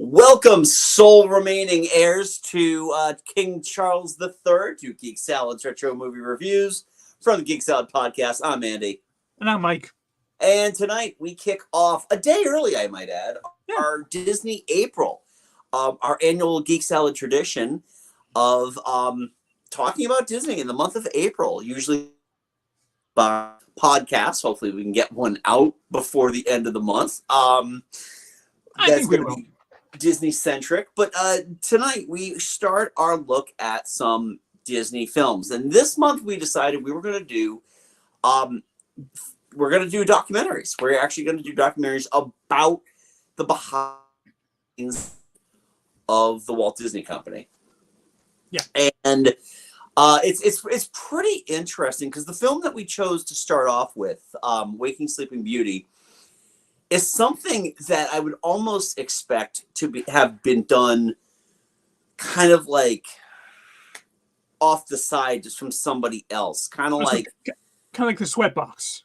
Welcome, sole remaining heirs to King Charles III, to Geek Salad's Retro Movie Reviews from the Geek Salad Podcast. I'm Andy. And I'm Mike. And tonight we kick off, a day early, I might add, Yeah. our Disney April, our annual Geek Salad tradition of talking about Disney in the month of April, usually by podcasts. Hopefully we can get one out before the end of the month. I think we will. Disney centric, but tonight we start our look at some Disney films, and this month we decided we were going to do documentaries. We're actually going to do documentaries about the behind of the Walt Disney Company. Yeah, and it's pretty interesting because the film that we chose to start off with, Waking Sleeping Beauty, is something that I would almost expect to have been done kind of like off the side, just from somebody else. Kind of like the Sweatbox.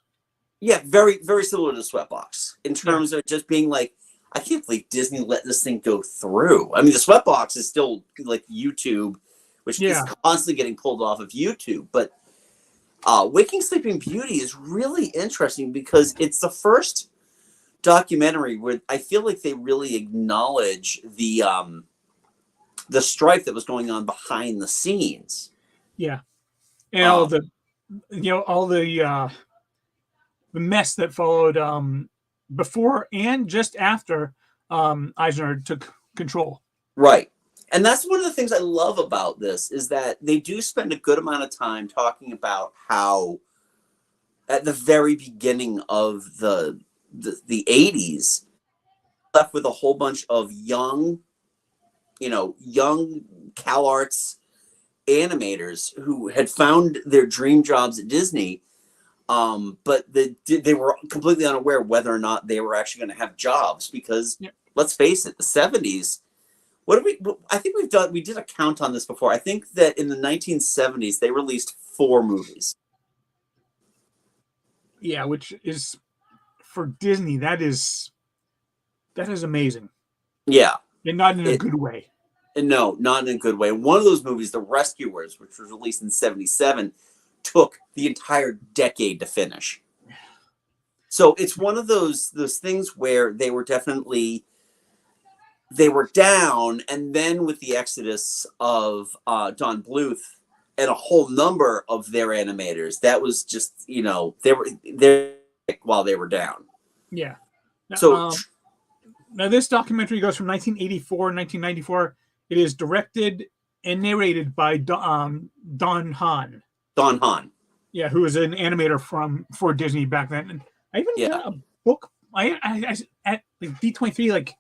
Yeah, very, very similar to the Sweatbox in terms of just being like, I can't believe Disney let this thing go through. I mean, the Sweatbox is still like YouTube, which is constantly getting pulled off of YouTube. But Waking Sleeping Beauty is really interesting because it's the first documentary where I feel like they really acknowledge the strife that was going on behind the scenes. Yeah, and all the mess that followed before and just after Eisner took control. Right, and that's one of the things I love about this is that they do spend a good amount of time talking about how at the very beginning of the 80s, left with a whole bunch of young CalArts animators who had found their dream jobs at Disney, but they were completely unaware whether or not they were actually going to have jobs because, let's face it, the 70s. We did a count on this before. I think that in the 1970s they released 4 movies. Yeah, which is, for Disney, that is amazing. Yeah. And not in a good way. No, not in a good way. One of those movies, The Rescuers, which was released in 1977, took the entire decade to finish. So it's one of those things where they were down, and then with the exodus of Don Bluth and a whole number of their animators, that was just, they were there while they were down. Yeah. So now this documentary goes from 1984 and 1994. It is directed and narrated by Don Hahn. Don Hahn. Yeah, who was an animator for Disney back then. And I even got a book. I at like D23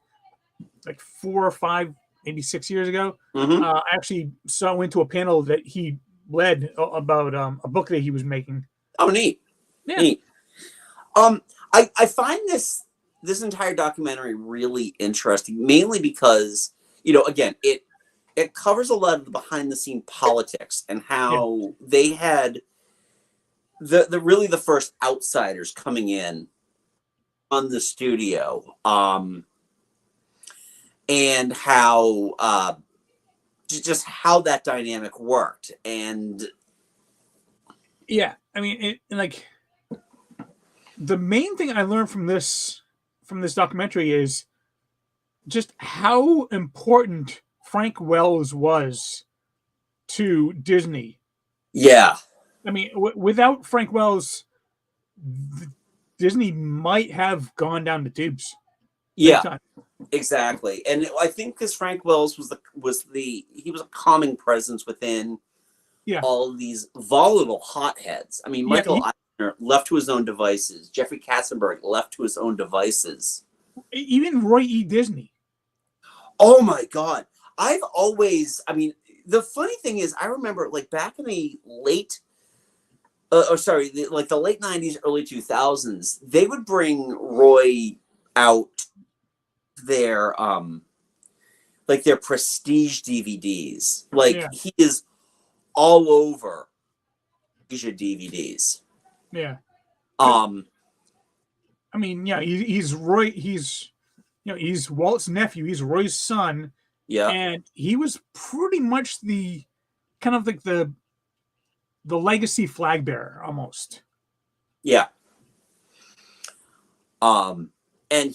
like 4 or 5, maybe 6 years ago. Mm-hmm. I actually went to a panel that he led about a book that he was making. Oh, neat. Yeah. Neat. I find this entire documentary really interesting, mainly because, again, it covers a lot of the behind the scene politics and how they had the first outsiders coming in on the studio, and how just how that dynamic worked. And yeah, I mean, the main thing I learned from this documentary is just how important Frank Wells was to Disney. Yeah. I mean, without Frank Wells, Disney might have gone down the tubes. Yeah, exactly. And I think because Frank Wells he was a calming presence within all of these volatile hotheads. I mean, Michael Eisner left to his own devices. Jeffrey Katzenberg left to his own devices. Even Roy E. Disney. Oh my God. The funny thing is, I remember like back in the late, the late 90s, early 2000s, they would bring Roy out their prestige DVDs. He is all over Asia DVDs. Yeah. I mean, yeah, he's Roy. He's he's Walt's nephew, he's Roy's son, Yeah. and he was pretty much the kind of like the legacy flag bearer almost. Yeah. And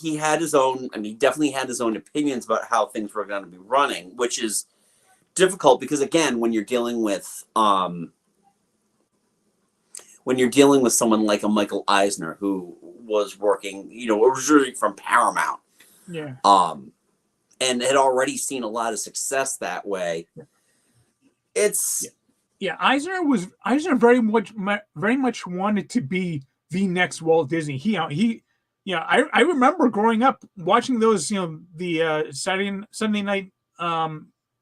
he had his own, he definitely had his own opinions about how things were going to be running, which is difficult because, again, when you're dealing with someone like a Michael Eisner, who was working, originally from Paramount, yeah, and had already seen a lot of success that way, it's Eisner very much wanted to be the next Walt Disney. I remember growing up watching those, the Sunday night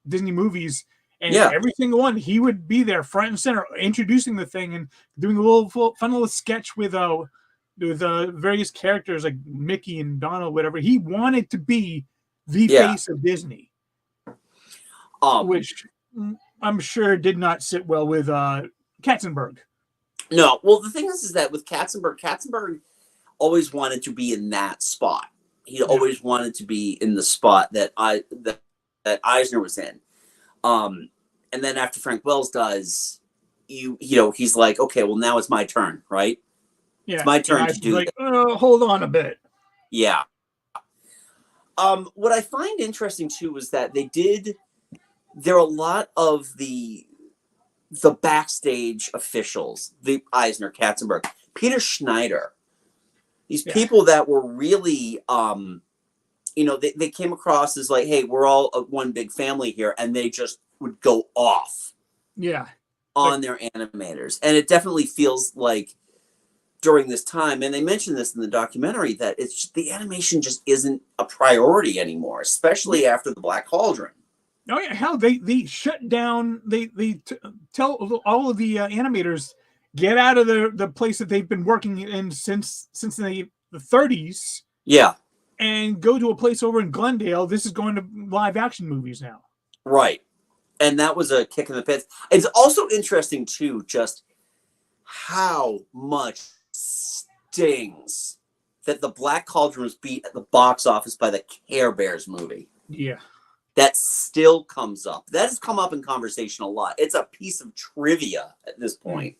Disney movies, and every single one he would be there front and center, introducing the thing and doing a fun little sketch with various characters like Mickey and Donald, whatever. He wanted to be the face of Disney, which I'm sure did not sit well with Katzenberg. No, well, the thing is that with Katzenberg always wanted to be in that spot. He always wanted to be in the spot that Eisner was in. And then after Frank Wells does, he's like, okay, well, now it's my turn, right? Yeah, it's my turn to do like, hold on a bit. Yeah. What I find interesting too is that there are a lot of the backstage officials, the Eisner, Katzenberg, Peter Schneider, these people that were really, they came across as like, hey, we're all one big family here, and they just would go off on their animators. And it definitely feels like during this time, and they mentioned this in the documentary, that the animation just isn't a priority anymore, especially after the Black Cauldron. Oh yeah, hell, they shut down. They tell all of the animators get out of the place that they've been working in since the 30s. Yeah, and go to a place over in Glendale. This is going to live action movies now. Right, and that was a kick in the pits. It's also interesting too, just how much stings that the Black Cauldron was beat at the box office by the Care Bears movie. Yeah. That still comes up. That has come up in conversation a lot. It's a piece of trivia at this point.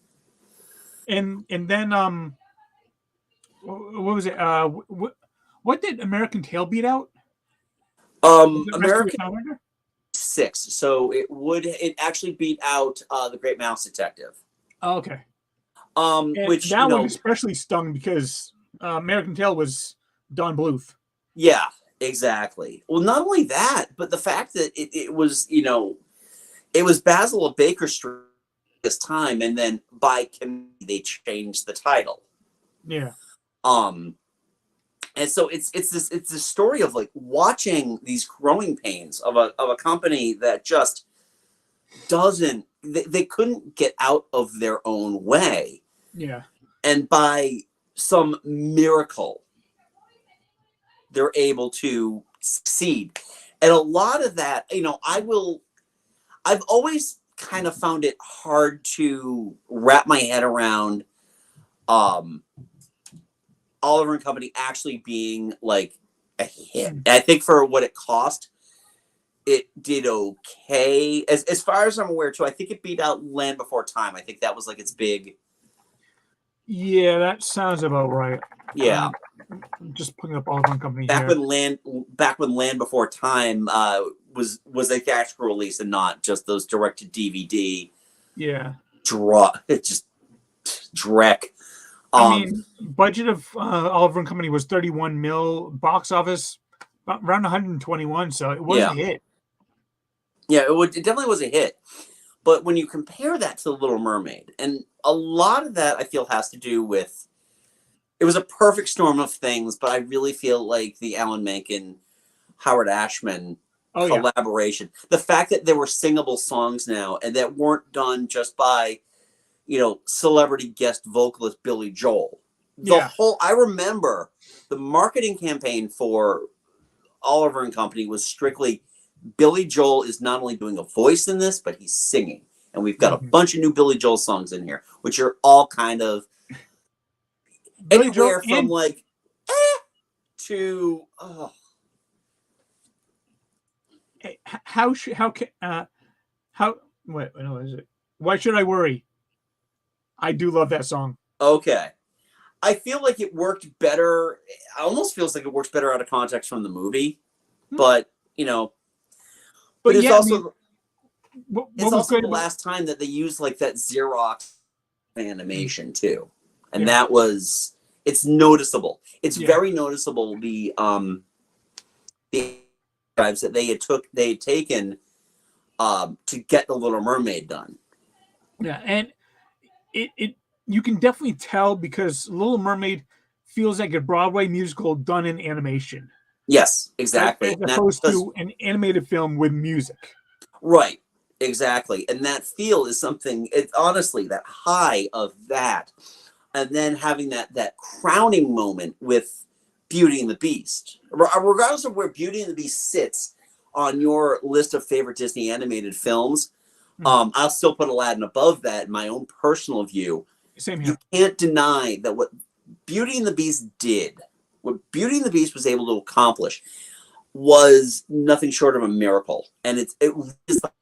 And then what was it? What did American Tail beat out? American 6. So it actually beat out The Great Mouse Detective. Oh, okay. Which that one especially stung because American Tail was Don Bluth. Yeah. Exactly. Well, not only that, but the fact that it was, it was Basil of Baker Street this time, and then by committee they changed the title. Yeah. And so it's this story of like watching these growing pains of a company that just doesn't. They couldn't get out of their own way. Yeah. And by some miracle, they're able to succeed. And a lot of that, I've always kind of found it hard to wrap my head around Oliver and Company actually being like a hit. And I think for what it cost, it did okay. As far as I'm aware too, I think it beat out Land Before Time. I think that was like its big. Yeah, that sounds about right. Yeah. Just putting up Oliver and Company back here. when Land Before Time was a theatrical release and not just those direct to DVD. Yeah. Just dreck. I mean, budget of Oliver and Company was 31 mil, box office around 121, so it was a hit. Yeah, it definitely was a hit. But when you compare that to The Little Mermaid, and a lot of that I feel has to do with, it was a perfect storm of things, but I really feel like the Alan Menken, Howard Ashman collaboration, the fact that there were singable songs now and that weren't done just by, celebrity guest vocalist Billy Joel. I remember the marketing campaign for Oliver and Company was strictly Billy Joel is not only doing a voice in this, but he's singing. And we've got a bunch of new Billy Joel songs in here, which are all kind of anywhere from like to how can how what no, is it? Why should I worry? I do love that song. Okay. I feel like it worked better. It almost feels like it works better out of context from the movie, but but it's yeah, I also mean, what was the good about last time that they used like that Xerox animation too, and yeah, that was it's noticeable. It's yeah, very noticeable the tribes that they had taken to get the Little Mermaid done. yeah, and it you can definitely tell because Little Mermaid feels like a Broadway musical done in animation, Yes, as exactly, and that's opposed because to an animated film with music. right, exactly, and that feel is something. It's honestly that high of that, and then having that crowning moment with Beauty and the Beast. Regardless of where Beauty and the Beast sits on your list of favorite Disney animated films, I'll still put Aladdin above that in my own personal view. Same You here. can't deny that what Beauty and the Beast did, what Beauty and the Beast was able to accomplish, was nothing short of a miracle, and it is the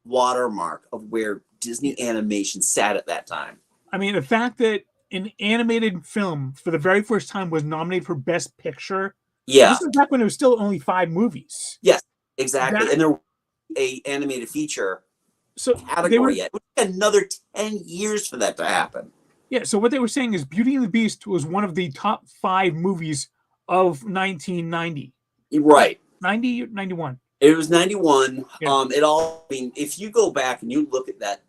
watermark of where Disney animation sat at that time. I mean, the fact that an animated film for the very first time was nominated for Best Picture. Yeah. This is back when there was still only 5 movies. Yes. Exactly. That And there was a animated feature so they category were yet. It would take another 10 years for that to happen. yeah. So what they were saying is Beauty and the Beast was one of the top 5 movies of 1990. Right. 90, 91. It was 91. Yeah. I mean, if you go back and you look at that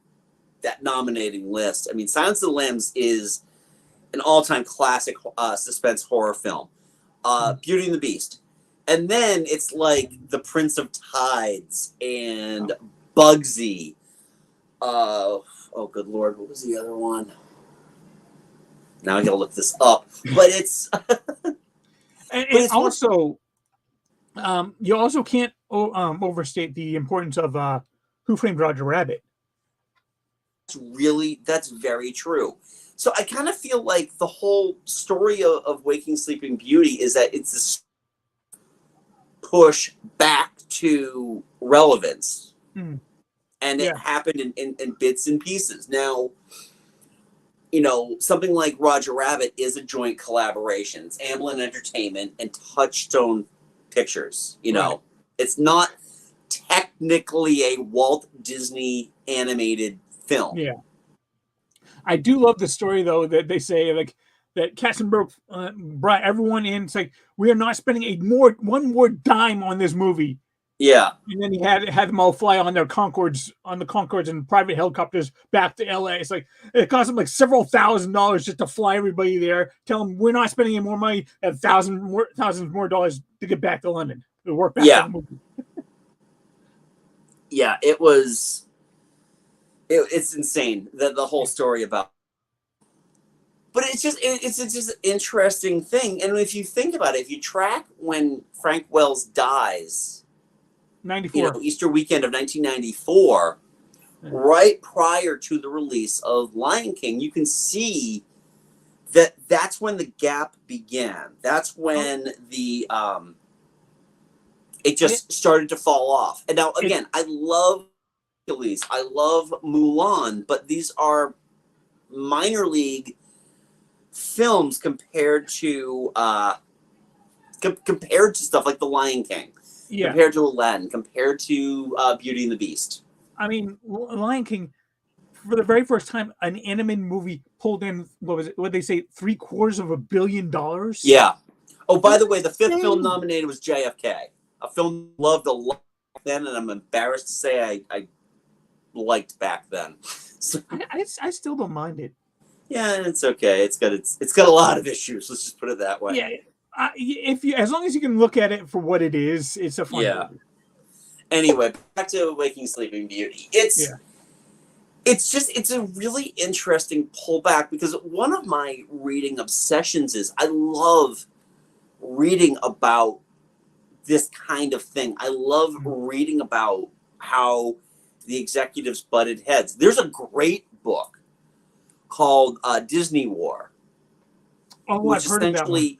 nominating list, I mean, Silence of the Lambs is an all-time classic suspense horror film. Beauty and the Beast. And then it's like The Prince of Tides and Bugsy. Oh, good Lord. What was the other one? Now I gotta look this up. But it's... And it's also, you also can't overstate the importance of Who Framed Roger Rabbit. That's very true. So I kind of feel like the whole story of Waking Sleeping Beauty is that it's this push back to relevance. And it happened in bits and pieces. Now, something like Roger Rabbit is a joint collaboration. It's Amblin Entertainment and Touchstone Pictures. Right. It's not technically a Walt Disney animated film. Yeah. I do love the story though that they say like that Katzenberg brought everyone in. It's like we are not spending one more dime on this movie. Yeah. And then he had them all fly on the Concords and private helicopters back to LA. It's like it cost them like several $1,000s just to fly everybody there. Tell them we're not spending any more money and thousands more dollars to get back to London to work back on the movie. Yeah, it was. It's insane the whole story about. But it's just an interesting thing, and if you think about it, if you track when Frank Wells dies. 94. Easter weekend of 1994, right prior to the release of Lion King, you can see that's when the gap began. That's when it just started to fall off. And now, again, I love Hercules, I love Mulan, but these are minor league films compared to stuff like The Lion King. Yeah. Compared to Aladdin, compared to Beauty and the Beast. I mean, Lion King, for the very first time, an animated movie pulled in, what was it? What they say, $750 million? Yeah. Oh, by the way, the fifth film nominated was JFK, a film I loved a lot then, and I'm embarrassed to say I liked back then. So, I still don't mind it. Yeah, it's okay. It's got a lot of issues. Let's just put it that way. Yeah. As long as you can look at it for what it is, it's a fun movie. Anyway, back to Waking Sleeping Beauty. It's a really interesting pullback because one of my reading obsessions is I love reading about this kind of thing. I love reading about how the executives butted heads. There's a great book called Disney War. Oh, I've heard of that one.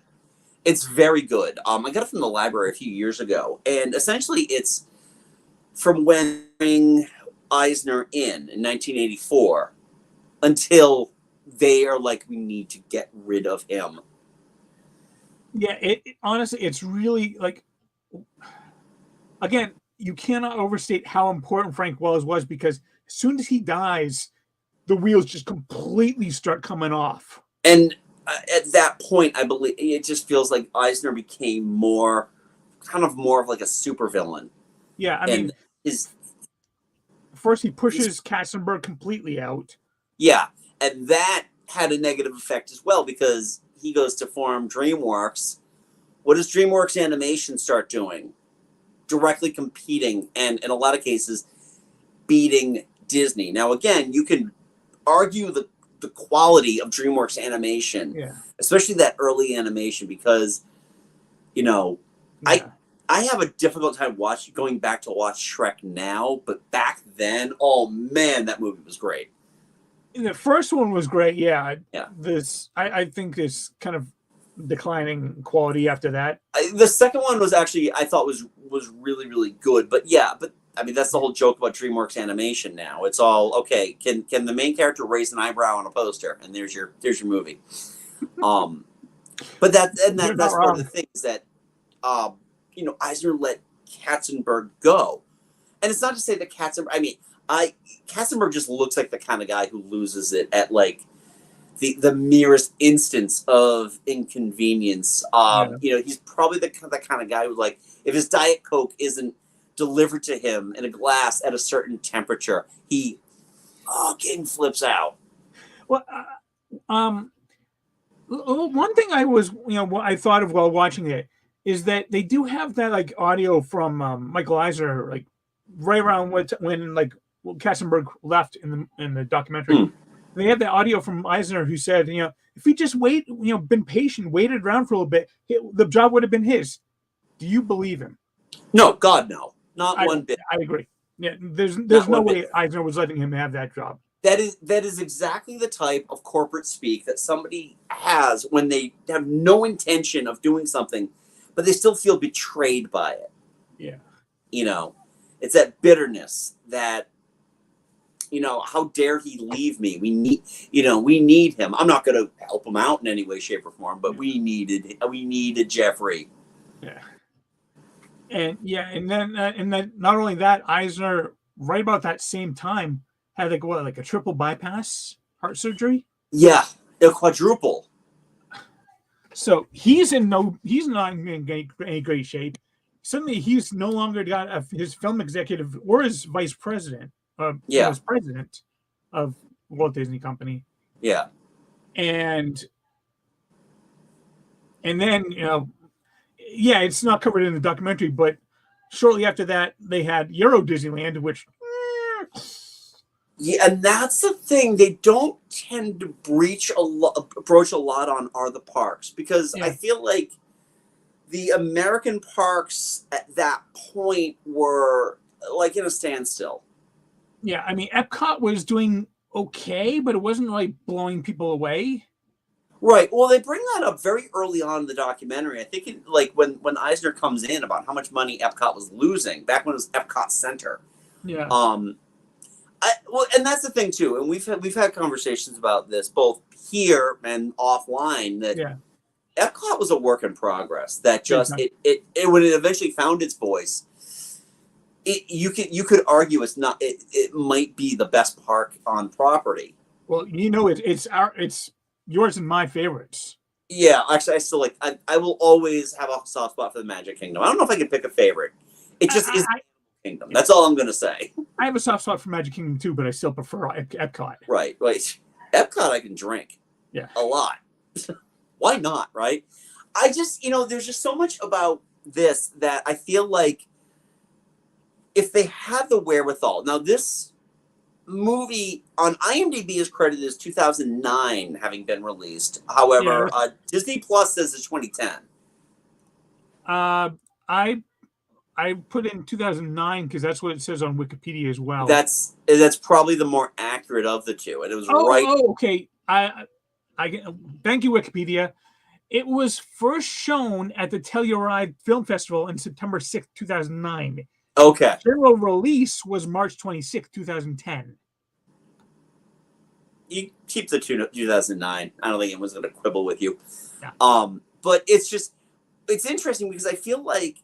It's very good. I got it from the library a few years ago, and essentially it's from when Eisner in 1984 until they are like, we need to get rid of him. Yeah, honestly, it's really like, again, you cannot overstate how important Frank Wells was, because as soon as he dies, the wheels just completely start coming off. And at that point, I believe it just feels like Eisner became more of like a supervillain. Yeah, I mean, first he pushes Katzenberg completely out. Yeah, and that had a negative effect as well, because he goes to form DreamWorks. What does DreamWorks Animation start doing? Directly competing, and in a lot of cases, beating Disney. Now, again, you can argue the quality of DreamWorks Animation, especially that early animation, because, you know, I have a difficult time going back to watch Shrek now, but back then, oh man, that movie was great. The first one was great, yeah. I think this kind of declining quality after that. The second one was actually, I thought was really, really good. But yeah, but I mean, that's the whole joke about DreamWorks Animation now. It's all, okay, can the main character raise an eyebrow on a poster, and there's your movie. But that's part of the thing, is that you know, Eisner let Katzenberg go. And it's not to say that Katzenberg just looks like the kind of guy who loses it at like the merest instance of inconvenience. You know, he's probably the kind of guy who, like, if his Diet Coke isn't delivered to him in a glass at a certain temperature, he fucking flips out. Well, one thing I thought of while watching it is that they do have that like audio from Michael Eisner, like right around when like Katzenberg left in the documentary. They have the audio from Eisner, who said, you know, if he just been patient, waited around for a little bit, the job would have been his. Do you believe him? No, God, no, not one bit. I agree. Yeah, there's no way Eisner was letting him have that job. That is exactly the type of corporate speak that somebody has when they have no intention of doing something, but they still feel betrayed by it. Yeah. You know, it's that bitterness that, you know, how dare he leave me? We need him. I'm not going to help him out in any way, shape, or form, but we needed Jeffrey. Yeah. And then not only that, Eisner, right about that same time, had like a triple bypass heart surgery. Yeah, a quadruple. So he's not in any great shape. Suddenly, he's no longer got his film executive or his vice president. His president of Walt Disney Company. Yeah. And then, you know, yeah, it's not covered in the documentary, but shortly after that, they had Euro Disneyland, which. Yeah, and that's the thing they don't tend to broach a lot on, are the parks, because I feel like the American parks at that point were like in a standstill. Yeah, I mean, Epcot was doing okay, but it wasn't like blowing people away. Right. Well, they bring that up very early on in the documentary. I think like when Eisner comes in about how much money Epcot was losing back when it was Epcot Center. Yeah. Well, and that's the thing too, and we've had conversations about this both here and offline, that Epcot was a work in progress. That just it when it eventually found its voice, you could argue it might be the best park on property. Well, you know, it's yours and my favorites. Yeah, actually, I still like. I will always have a soft spot for the Magic Kingdom. I don't know if I can pick a favorite. It just is. Kingdom. That's all I'm going to say. I have a soft spot for Magic Kingdom too, but I still prefer Epcot. Right. Epcot I can drink. Yeah. A lot. Why not, right? I just, there's just so much about this that I feel like if they had the wherewithal. Now, this movie on IMDb is credited as 2009 having been released. However, Disney Plus says it's 2010. I put in 2009 because that's what it says on Wikipedia as well. That's probably the more accurate of the two, and it was right. Oh, okay. I thank you, Wikipedia. It was first shown at the Telluride Film Festival in September 6th, 2009. Okay. General release was March 26th, 2010. You keep the 2009. I don't think anyone's going to quibble with you. Yeah. But it's interesting because I feel like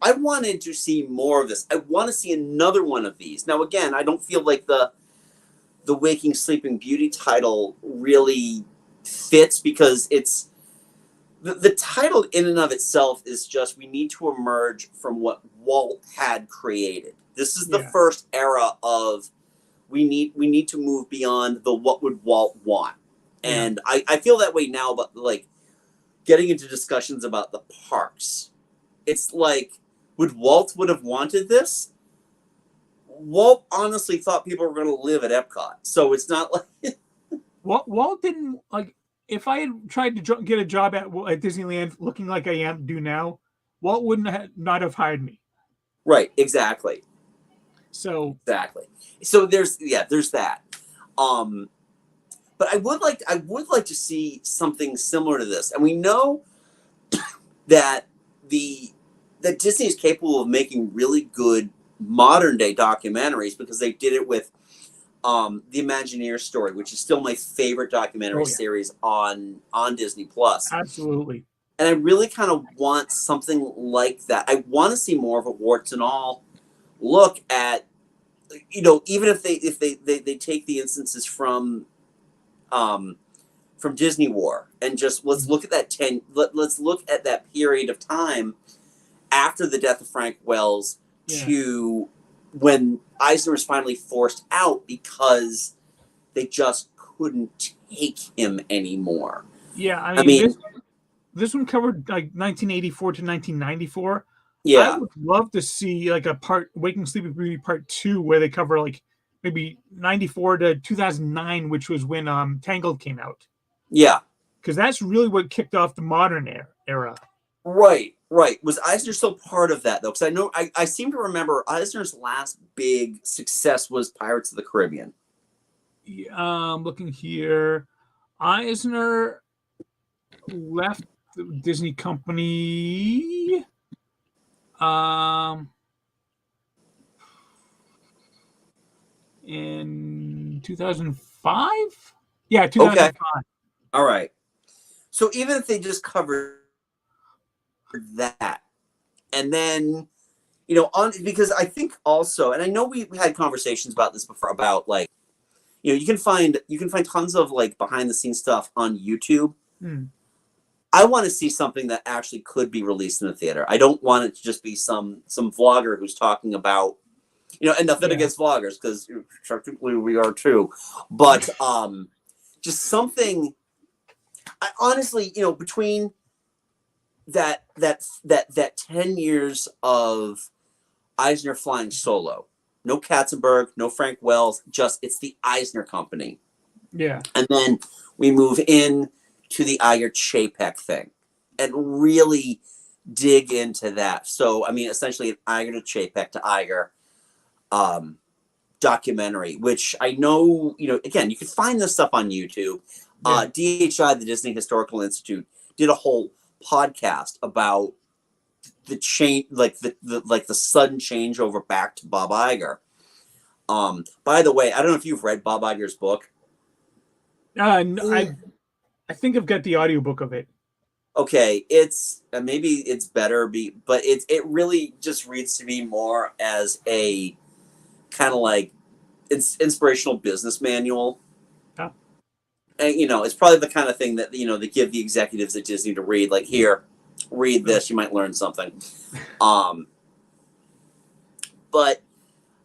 I wanted to see more of this. I want to see another one of these. Now, again, I don't feel like the Waking Sleeping Beauty title really fits because it's the title in and of itself is just we need to emerge from what Walt had created. This is the first era of we need to move beyond the what would Walt want. And I feel that way now, but like getting into discussions about the parks. It's like, would have wanted this? Walt honestly thought people were going to live at Epcot. So it's not like Walt didn't like. If I had tried to get a job at Disneyland looking like I do now, Walt wouldn't not have hired me. Right, exactly. So there's that. But I would like to see something similar to this. And we know that that Disney is capable of making really good modern day documentaries because they did it with the Imagineer story, which is still my favorite documentary series on Disney Plus. Absolutely. And I really kind of want something like that. I want to see more of a warts and all look at, even if they take the instances from Disney War and just let's look at that let's look at that period of time after the death of Frank Wells to when Eisner was finally forced out because they just couldn't take him anymore. Yeah, I mean this one covered like 1984 to 1994. Yeah, I would love to see like a Waking Sleeping Beauty Part 2 where they cover like maybe 94 to 2009, which was when Tangled came out. Yeah, because that's really what kicked off the modern era. Right. Was Eisner still part of that though? Because I know I seem to remember Eisner's last big success was Pirates of the Caribbean. Looking here, Eisner left the Disney company. In 2005. Yeah, 2005. Okay. All right. So even if they just covered that, and then because I think also, and I know we had conversations about this before about like, you can find tons of like behind the scenes stuff on YouTube. I want to see something that actually could be released in the theater. I don't want it to just be some vlogger who's talking about, and nothing against vloggers because technically we are too, but just something. I honestly, between that 10 years of Eisner flying solo, no Katzenberg, no Frank Wells, just it's the Eisner company. Yeah. And then we move in to the Iger Chapek thing and really dig into that. So, I mean, essentially an Iger to Chapek to Iger documentary, which I know, again, you can find this stuff on YouTube. DHI, the Disney Historical Institute, did a whole podcast about the change, like the sudden changeover back to Bob Iger. By the way, I don't know if you've read Bob Iger's book. I think I've got the audiobook of it. Okay, it's maybe it's better, but it really just reads to me more as a kind of like inspirational business manual. Yeah. And it's probably the kind of thing that they give the executives at Disney to read. Like, here, read this, you might learn something. But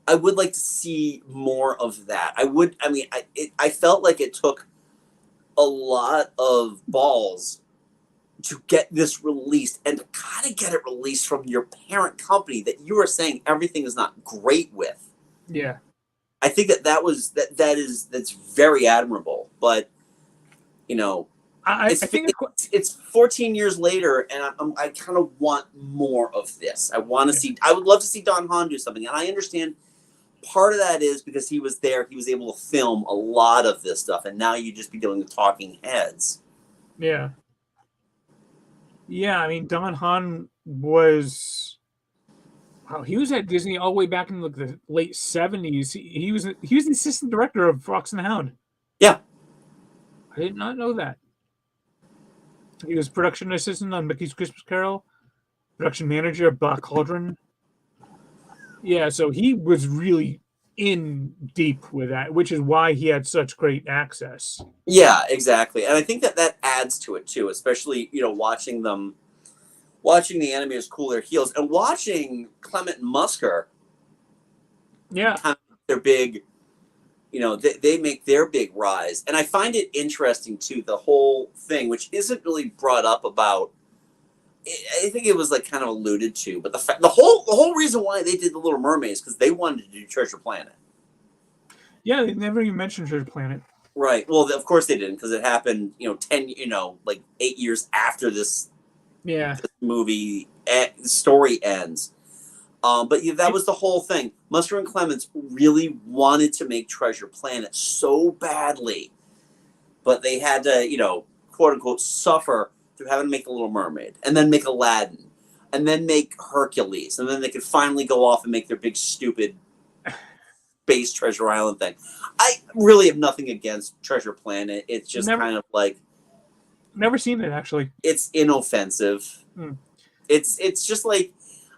I would like to see more of that. I felt like it took a lot of balls to get this released and to kind of get it released from your parent company that you are saying everything is not great with. Yeah. I think that's very admirable, but I think it's 14 years later, and I kind of want more of this. I want to see. I would love to see Don Hahn do something, and I understand part of that is because he was there. He was able to film a lot of this stuff, and now you just be dealing with talking heads. Yeah. Yeah, I mean, Don Hahn was Oh, he was at Disney all the way back in like the late 70s. He was the assistant director of Fox and the Hound. Yeah. I did not know that. He was production assistant on Mickey's Christmas Carol, production manager of Black Cauldron. Yeah, so he was really in deep with that, which is why he had such great access. Yeah, exactly. And I think that adds to it too, especially, watching the animators cool their heels and watching Clement and Musker. Yeah. Kind of their big, they make their big rise. And I find it interesting too, the whole thing, which isn't really brought up about, I think it was like kind of alluded to, but the whole reason why they did the Little Mermaid is because they wanted to do Treasure Planet. Yeah, they never even mentioned Treasure Planet. Right. Well, of course they didn't, because it happened, 8 years after this movie story ends. But yeah, that was the whole thing. Musker and Clements really wanted to make Treasure Planet so badly, but they had to, quote unquote, suffer through having to make The Little Mermaid, and then make Aladdin, and then make Hercules, and then they could finally go off and make their big stupid space Treasure Island thing. I really have nothing against Treasure Planet. It's just kind of like, never seen it actually. It's inoffensive. It's just like,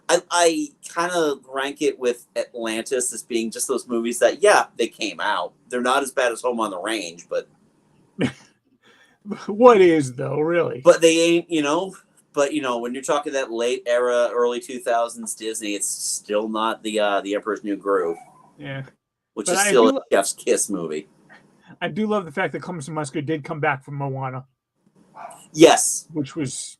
I kind of rank it with Atlantis as being just those movies that, yeah, they came out. They're not as bad as Home on the Range, but what is though, really? But they ain't, But when you're talking that late era, early 2000s Disney, it's still not the Emperor's New Groove. Yeah, which is still a chef's kiss movie. I do love the fact that Clements and Musker did come back from Moana. Yes, which was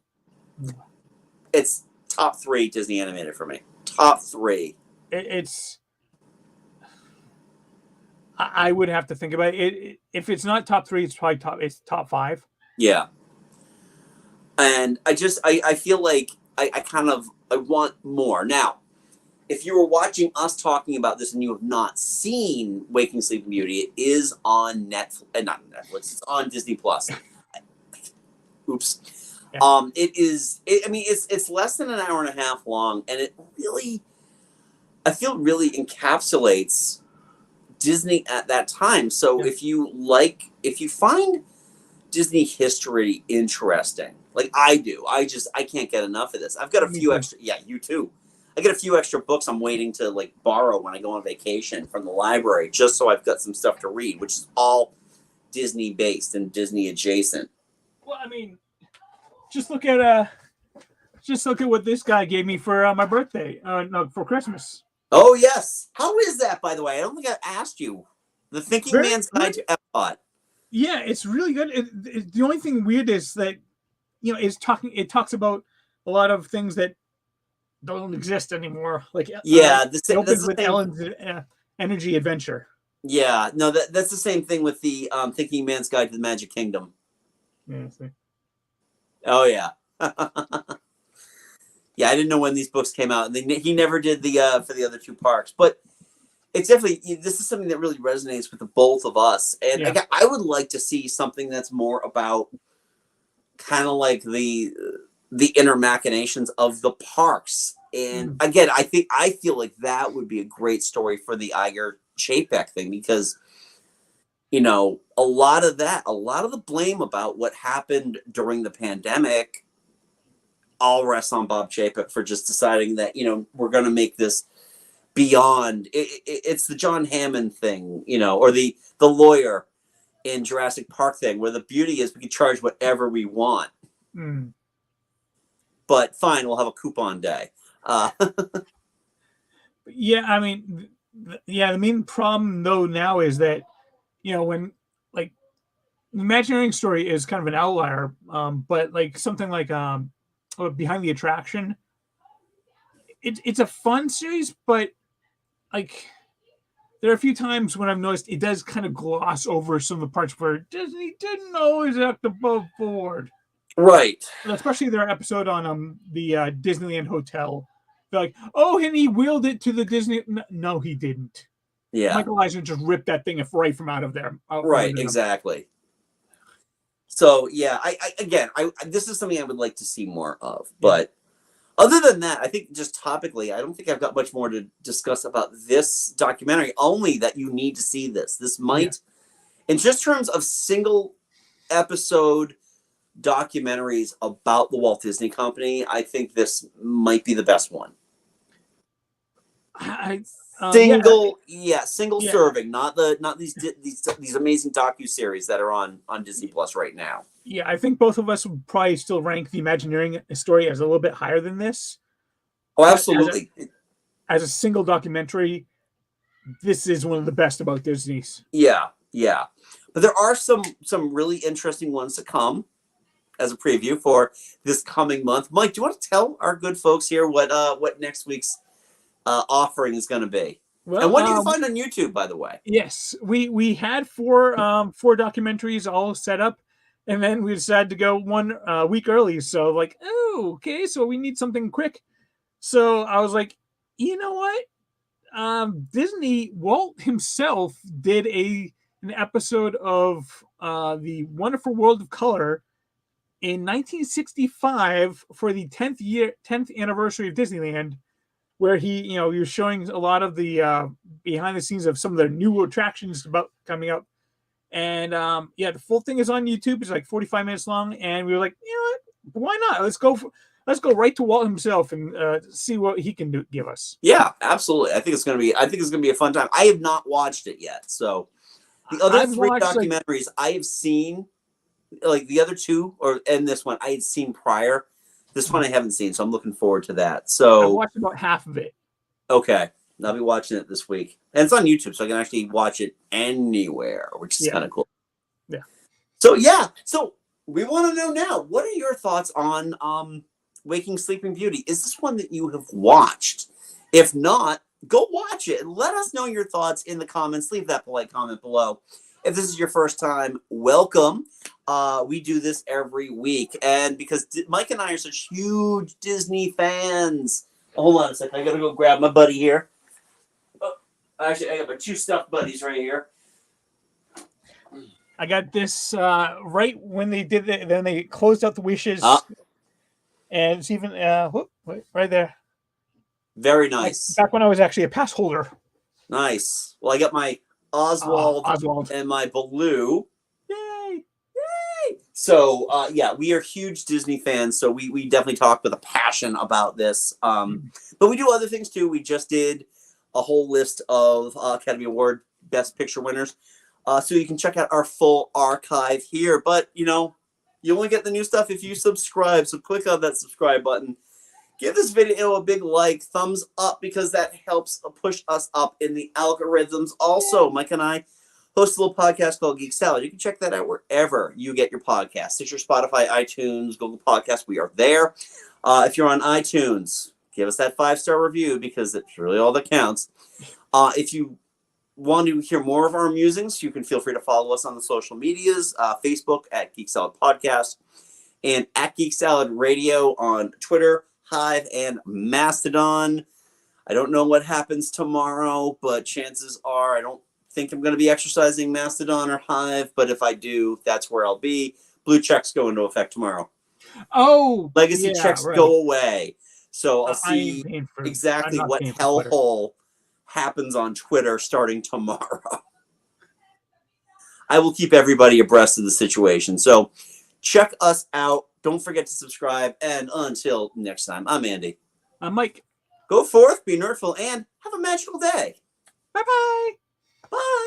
it's top 3 Disney animated for me. Top 3. It's. I would have to think about it. If it's not top 3, it's probably top 5. Yeah. And I feel like I want more. Now, if you were watching us talking about this and you have not seen Waking Sleeping Beauty, it is on Netflix, not Netflix, it's on Disney Plus. Oops. Yeah. It's less than an hour and a half long, and it really, I feel, really encapsulates Disney at that time. So if you find Disney history interesting, like I do, I can't get enough of this. I've got a few extra, you too. I get a few extra books I'm waiting to borrow when I go on vacation from the library, just so I've got some stuff to read, which is all Disney based and Disney adjacent. Well, just look at what this guy gave me for my birthday. No, for Christmas. Oh yes, how is that, by the way? I don't think I asked you. The Thinking Man's Guide to Epcot. Yeah, it's really good. The only thing weird is that it talks about a lot of things that don't exist anymore. It opens with Ellen's energy adventure. Yeah, no, that's the same thing with the Thinking Man's Guide to the Magic Kingdom. Yeah. Oh yeah. Yeah, I didn't know when these books came out, and he never did the for the other 2 parks. But it's definitely, this is something that really resonates with the both of us, and I would like to see something that's more about kind of like the inner machinations of the parks. And again, I feel like that would be a great story for the Iger Chapek thing, because a lot of the blame about what happened during the pandemic all rests on Bob Chapek for just deciding that we're going to make this beyond. It's the John Hammond thing, or the lawyer in Jurassic Park thing, where the beauty is we can charge whatever we want. But fine, we'll have a coupon day. Yeah, the main problem though now is that when Imagineering Story is kind of an outlier, but something like Behind the Attraction, it's a fun series, but there are a few times when I've noticed it does kind of gloss over some of the parts where Disney didn't always act above board. Right. Especially their episode on the Disneyland Hotel. They're like, oh, and he wheeled it to the Disney. No, he didn't. Yeah. Michael Eisner just ripped that thing right from out of there. Right, exactly. So, yeah, I this is something I would like to see more of. But Other than that, I think just topically, I don't think I've got much more to discuss about this documentary, only that you need to see this. This might, in just terms of single episode documentaries about the Walt Disney Company, I think this might be the best one. Single serving, not these amazing docu-series that are on Disney Plus right now. Yeah, I think both of us would probably still rank the Imagineering story as a little bit higher than this. Oh, absolutely. As a single documentary, this is one of the best about Disney's. Yeah. But there are some really interesting ones to come as a preview for this coming month. Mike, do you want to tell our good folks here what next week's offering is going to be? Well, and what do you find on YouTube, by the way? Yes, we had four documentaries all set up. And then we decided to go 1 week early. So like, oh, okay, so we need something quick. So I was like, you know what? Walt himself did an episode of The Wonderful World of Color in 1965 for the 10th anniversary of Disneyland, where he was showing a lot of the behind the scenes of some of the new attractions about coming up. And the full thing is on YouTube. It's like 45 minutes long, and we were like, you know what? Why not? Let's go right to Walt himself and see what he can give us. Yeah, absolutely. I think it's gonna be a fun time. I have not watched it yet, so the other three documentaries I have seen, like the other two, and this one I had seen prior. This one I haven't seen, so I'm looking forward to that. So I watched about half of it. Okay. I'll be watching it this week. And it's on YouTube, so I can actually watch it anywhere, which is kind of cool. Yeah. So, So, we want to know now, what are your thoughts on Waking Sleeping Beauty? Is this one that you have watched? If not, go watch it and let us know your thoughts in the comments. Leave that polite comment below. If this is your first time, welcome. We do this every week. And because Mike and I are such huge Disney fans. Hold on a second. I got to go grab my buddy here. Actually, I got my 2 stuffed buddies right here. I got this right when they did it. Then they closed out the wishes, and it's even right there. Very nice. Back when I was actually a pass holder. Nice. Well, I got my Oswald and my Baloo. Yay! So we are huge Disney fans. So we definitely talk with a passion about this. But we do other things too. We just did a whole list of Academy Award Best Picture winners. So you can check out our full archive here. But, you only get the new stuff if you subscribe. So click on that subscribe button. Give this video a big like, thumbs up, because that helps push us up in the algorithms. Also, Mike and I host a little podcast called Geek Salad. You can check that out wherever you get your podcasts. Stitcher, Spotify, iTunes, Google Podcasts. We are there. If you're on iTunes, give us that 5-star review, because it's really all that counts. If you want to hear more of our musings, you can feel free to follow us on the social medias, Facebook at Geek Salad Podcast, and at Geek Salad Radio on Twitter, Hive, and Mastodon. I don't know what happens tomorrow, but chances are I don't think I'm going to be exercising Mastodon or Hive, but if I do, that's where I'll be. Blue checks go into effect tomorrow. Oh, legacy checks go away. So I'll see exactly what hellhole happens on Twitter starting tomorrow. I will keep everybody abreast of the situation. So check us out. Don't forget to subscribe. And until next time, I'm Andy. I'm Mike. Go forth, be nerdful, and have a magical day. Bye-bye.